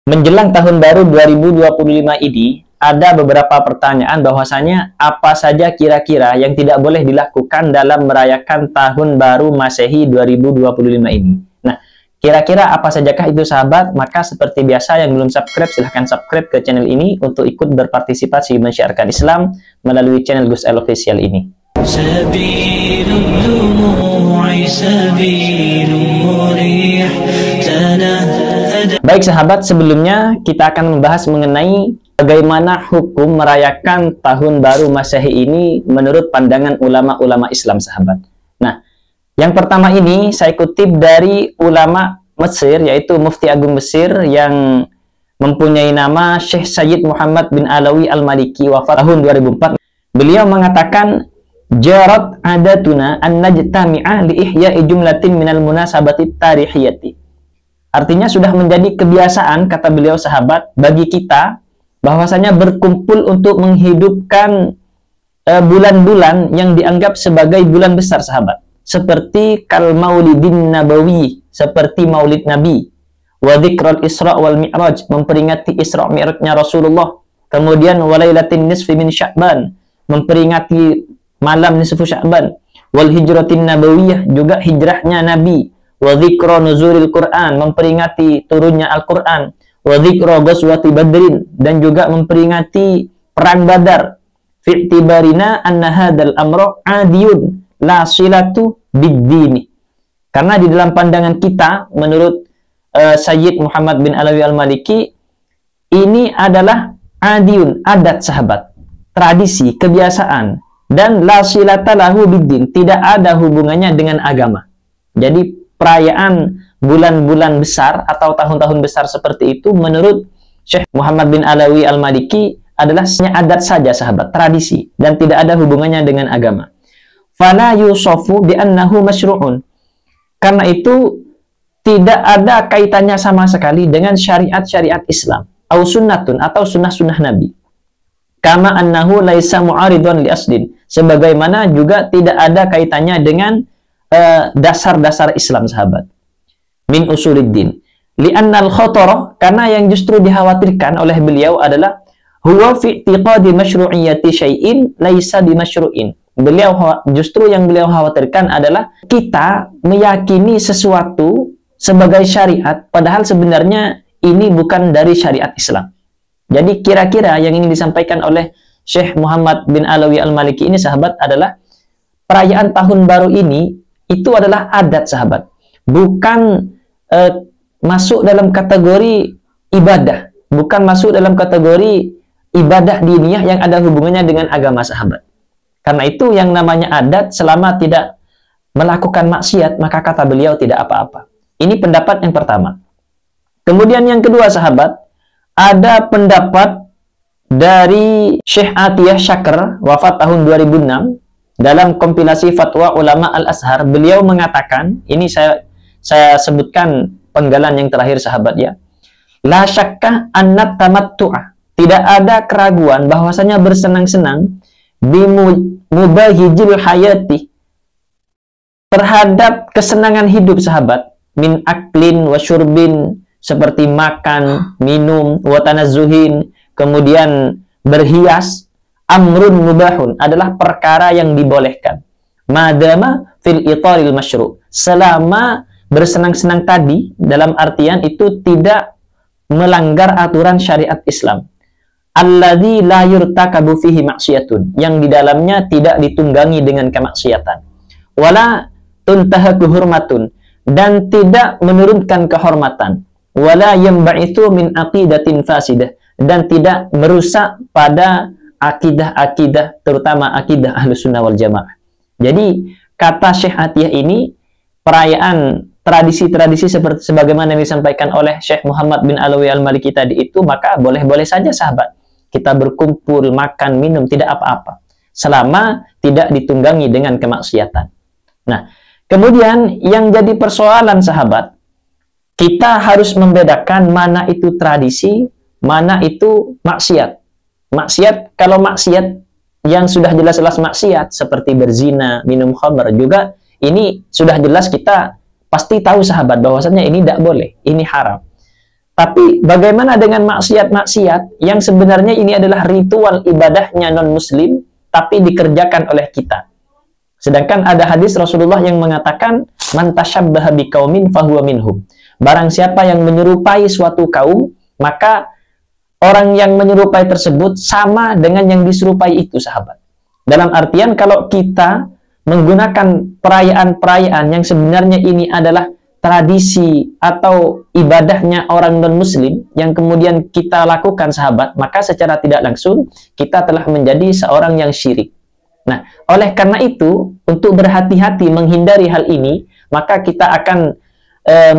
Menjelang tahun baru 2025 ini, ada beberapa pertanyaan bahwasanya apa saja kira-kira yang tidak boleh dilakukan dalam merayakan tahun baru Masehi 2025 ini. Nah, kira-kira apa sajakah itu sahabat? Maka seperti biasa yang belum subscribe, silahkan subscribe ke channel ini untuk ikut berpartisipasi menyiarkan Islam melalui channel Gus El Official ini. Baik sahabat, sebelumnya kita akan membahas mengenai bagaimana hukum merayakan tahun baru Masehi ini menurut pandangan ulama-ulama Islam sahabat. Nah, yang pertama ini saya kutip dari ulama Mesir, yaitu Mufti Agung Mesir yang mempunyai nama Syekh Sayyid Muhammad bin Alawi Al-Maliki, wafat tahun 2004. Beliau mengatakan, jarat adatuna an najtami'a li ihya'i jumlatin minal munasabati tarihiyati. Artinya sudah menjadi kebiasaan, kata beliau sahabat, bagi kita bahwasanya berkumpul untuk menghidupkan bulan-bulan yang dianggap sebagai bulan besar sahabat, seperti kal maulidin nabawi, seperti maulid nabi, wa dzikral isra wal mi'raj, memperingati isra mi'rajnya Rasulullah, kemudian walailatin nisfi min sya'ban, memperingati malam nisfu sya'ban, wal hijratin nabawiyah, juga hijrahnya nabi, wa dzikra nuzulil Quran, memperingati turunnya Al-Quran, wa dzikra ghazwati Badrin, dan juga memperingati perang Badar. Fi i'tibarina anna hadzal amra adiyun la silatu bid-dini. Karena di dalam pandangan kita, menurut Sayyid Muhammad bin Alawi Al-Maliki, ini adalah adiyun, adat sahabat, tradisi, kebiasaan, dan la silata lahu bid-din, tidak ada hubungannya dengan agama. Jadi perayaan bulan-bulan besar atau tahun-tahun besar seperti itu menurut Syekh Muhammad bin Alawi Al-Maliki adalah adat saja sahabat, tradisi, dan tidak ada hubungannya dengan agama. Fala yusofu bi annahu masyru'un. Karena itu tidak ada kaitannya sama sekali dengan syariat-syariat Islam, au sunnatun, atau sunnah-sunnah Nabi. Kama annahu laisa mu'aridun li aslin, sebagaimana juga tidak ada kaitannya dengan dasar-dasar Islam sahabat, min usuluddin, li'annal khatara, karena yang justru dikhawatirkan oleh beliau adalah huwa fi i'tiqadi masyru'iyyati syai'in laisa bimasyru'in. Justru yang beliau khawatirkan adalah kita meyakini sesuatu sebagai syariat padahal sebenarnya ini bukan dari syariat Islam. Jadi kira-kira yang ingin disampaikan oleh Syekh Muhammad bin Alawi Al-Maliki ini sahabat adalah perayaan tahun baru ini itu adalah adat sahabat, bukan masuk dalam kategori ibadah, bukan masuk dalam kategori ibadah diniyah yang ada hubungannya dengan agama sahabat. Karena itu yang namanya adat selama tidak melakukan maksiat, maka kata beliau tidak apa-apa. Ini pendapat yang pertama. Kemudian yang kedua sahabat, ada pendapat dari Syekh Atiyah Syakr, wafat tahun 2006, dalam kompilasi Fatwa Ulama Al-Azhar. Beliau mengatakan, ini saya sebutkan penggalan yang terakhir sahabat ya. La syakkah annat tamattu'ah, tidak ada keraguan bahwasanya bersenang-senang bimubahijil hayati, terhadap kesenangan hidup sahabat, min aklin wa syurbin, seperti makan, minum, wa tanazzuhin, kemudian berhias, amrun mubahun, adalah perkara yang dibolehkan. Madama fil itaril masyru', selama bersenang-senang tadi dalam artian itu tidak melanggar aturan syariat Islam. Alladzi la yurtakabu fihi maksiyatun, yang di dalamnya tidak ditunggangi dengan kemaksiatan. Wala tuntahaku hurmatun, dan tidak menurunkan kehormatan. Wala yamba'ithu min aqidatin fasidah, dan tidak merusak pada akidah-akidah, terutama akidah Ahlus Sunnah wal Jamaah. Jadi kata Syekh Atiyah ini, perayaan tradisi-tradisi seperti sebagaimana yang disampaikan oleh Syekh Muhammad bin Alawi Al-Maliki tadi itu, maka boleh-boleh saja sahabat kita berkumpul, makan, minum, tidak apa-apa selama tidak ditunggangi dengan kemaksiatan. Nah, kemudian yang jadi persoalan sahabat, kita harus membedakan mana itu tradisi, mana itu maksiat. Maksiat, kalau maksiat yang sudah jelas-jelas maksiat seperti berzina, minum khamr, juga ini sudah jelas kita pasti tahu sahabat bahwasanya ini tidak boleh, ini haram. Tapi bagaimana dengan maksiat-maksiat yang sebenarnya ini adalah ritual ibadahnya non-muslim, tapi dikerjakan oleh kita. Sedangkan ada hadis Rasulullah yang mengatakan, man tashabbaha biqaumin fahuwa minhum. Barang siapa yang menyerupai suatu kaum, maka orang yang menyerupai tersebut sama dengan yang diserupai itu, sahabat. Dalam artian kalau kita menggunakan perayaan-perayaan yang sebenarnya ini adalah tradisi atau ibadahnya orang non-muslim yang kemudian kita lakukan, sahabat, maka secara tidak langsung kita telah menjadi seorang yang syirik. Nah, oleh karena itu, untuk berhati-hati menghindari hal ini, maka kita akan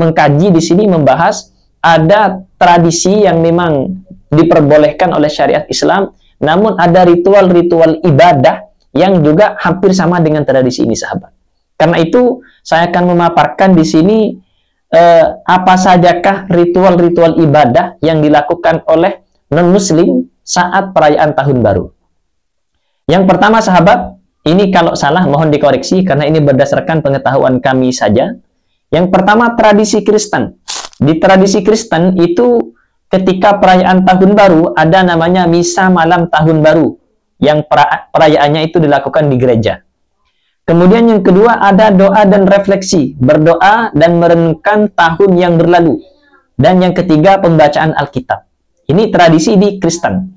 mengkaji di sini, membahas ada tradisi yang memang diperbolehkan oleh syariat Islam, namun ada ritual-ritual ibadah yang juga hampir sama dengan tradisi ini, sahabat. Karena itu, saya akan memaparkan di sini apa sajakah ritual-ritual ibadah yang dilakukan oleh non-muslim saat perayaan Tahun Baru. Yang pertama, sahabat, ini kalau salah mohon dikoreksi karena ini berdasarkan pengetahuan kami saja. Yang pertama, tradisi Kristen. Di tradisi Kristen itu ketika perayaan Tahun Baru ada namanya misa malam Tahun Baru yang perayaannya itu dilakukan di gereja. Kemudian yang kedua ada doa dan refleksi, berdoa dan merenungkan tahun yang berlalu. Dan yang ketiga pembacaan Alkitab. Ini tradisi di Kristen.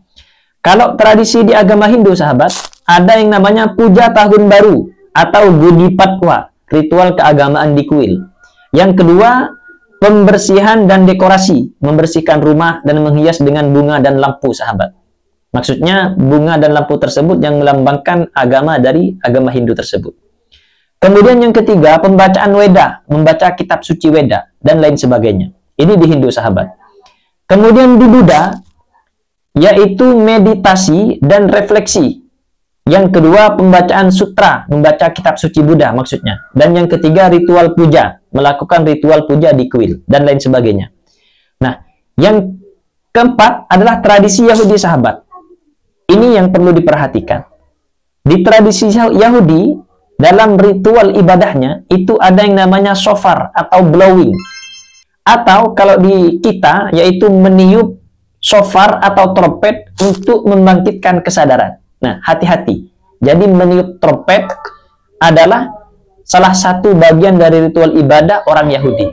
Kalau tradisi di agama Hindu, sahabat, ada yang namanya puja Tahun Baru atau Gudi Padwa, ritual keagamaan di kuil. Yang kedua, pembersihan dan dekorasi, membersihkan rumah dan menghias dengan bunga dan lampu, sahabat. Maksudnya bunga dan lampu tersebut yang melambangkan agama dari agama Hindu tersebut. Kemudian yang ketiga, pembacaan Weda, membaca kitab suci Weda, dan lain sebagainya. Ini di Hindu, sahabat. Kemudian di Buddha, yaitu meditasi dan refleksi. Yang kedua, pembacaan sutra, membaca kitab suci Buddha maksudnya. Dan yang ketiga, ritual puja, melakukan ritual puja di kuil, dan lain sebagainya. Nah, yang keempat adalah tradisi Yahudi, sahabat. Ini yang perlu diperhatikan. Di tradisi Yahudi, dalam ritual ibadahnya, itu ada yang namanya shofar atau blowing. Atau kalau di kita, yaitu meniup shofar atau trompet untuk membangkitkan kesadaran. Nah, hati-hati. Jadi meniup trompet adalah salah satu bagian dari ritual ibadah orang Yahudi.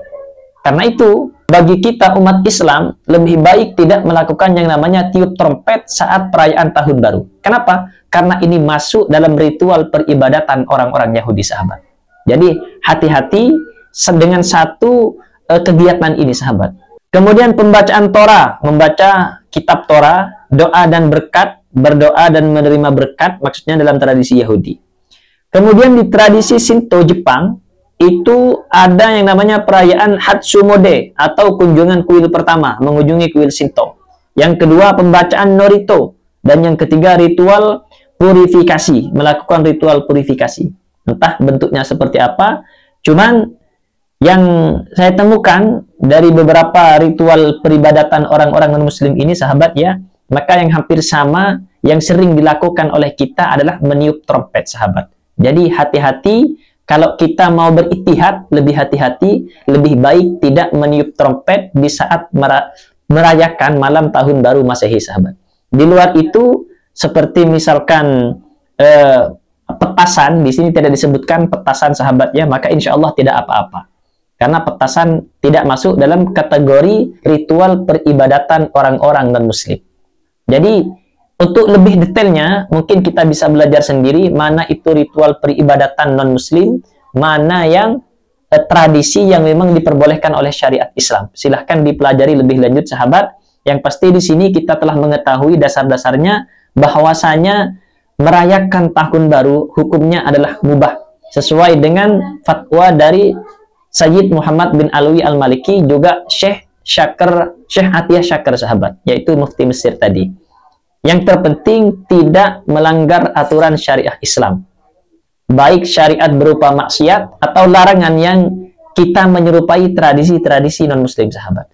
Karena itu, bagi kita umat Islam, lebih baik tidak melakukan yang namanya tiup trompet saat perayaan Tahun Baru. Kenapa? Karena ini masuk dalam ritual peribadatan orang-orang Yahudi, sahabat. Jadi, hati-hati dengan satu kegiatan ini, sahabat. Kemudian pembacaan Torah, membaca kitab Torah, doa dan berkat, berdoa dan menerima berkat, maksudnya dalam tradisi Yahudi. Kemudian di tradisi Shinto Jepang, itu ada yang namanya perayaan Hatsumode atau kunjungan kuil pertama, mengunjungi kuil Shinto. Yang kedua, pembacaan Norito. Dan yang ketiga, ritual purifikasi, melakukan ritual purifikasi. Entah bentuknya seperti apa, cuman yang saya temukan dari beberapa ritual peribadatan orang-orang non-muslim ini, sahabat ya, maka yang hampir sama, yang sering dilakukan oleh kita adalah meniup trompet, sahabat. Jadi hati-hati, kalau kita mau beritihad, lebih hati-hati, lebih baik tidak meniup trompet di saat merayakan malam Tahun Baru Masehi, sahabat. Di luar itu, seperti misalkan petasan, di sini tidak disebutkan petasan, sahabat ya, maka insya Allah tidak apa-apa. Karena petasan tidak masuk dalam kategori ritual peribadatan orang-orang non-muslim. Jadi, untuk lebih detailnya, mungkin kita bisa belajar sendiri mana itu ritual peribadatan non-muslim, mana yang tradisi yang memang diperbolehkan oleh syariat Islam. Silahkan dipelajari lebih lanjut, sahabat. Yang pasti di sini kita telah mengetahui dasar-dasarnya bahwasanya merayakan Tahun Baru hukumnya adalah mubah. Sesuai dengan fatwa dari Sayyid Muhammad bin Alwi Al-Maliki, juga Syekh Atiyah Syakir, sahabat, yaitu mufti Mesir tadi. Yang terpenting tidak melanggar aturan syariah Islam. Baik syariat berupa maksiat atau larangan yang kita menyerupai tradisi-tradisi non-muslim, sahabat.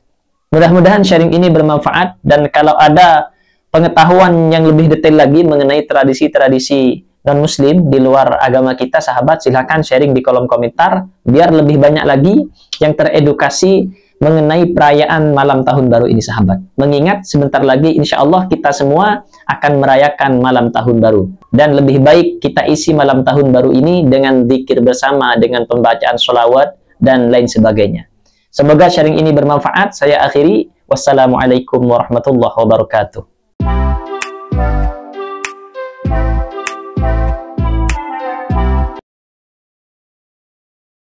Mudah-mudahan sharing ini bermanfaat, dan kalau ada pengetahuan yang lebih detail lagi mengenai tradisi-tradisi non-muslim di luar agama kita, sahabat, silahkan sharing di kolom komentar, biar lebih banyak lagi yang teredukasi mengenai perayaan malam tahun baru ini sahabat. Mengingat sebentar lagi insya Allah kita semua akan merayakan malam tahun baru. Dan lebih baik kita isi malam tahun baru ini dengan zikir bersama, dengan pembacaan sholawat, dan lain sebagainya. Semoga sharing ini bermanfaat. Saya akhiri. Wassalamualaikum warahmatullahi wabarakatuh.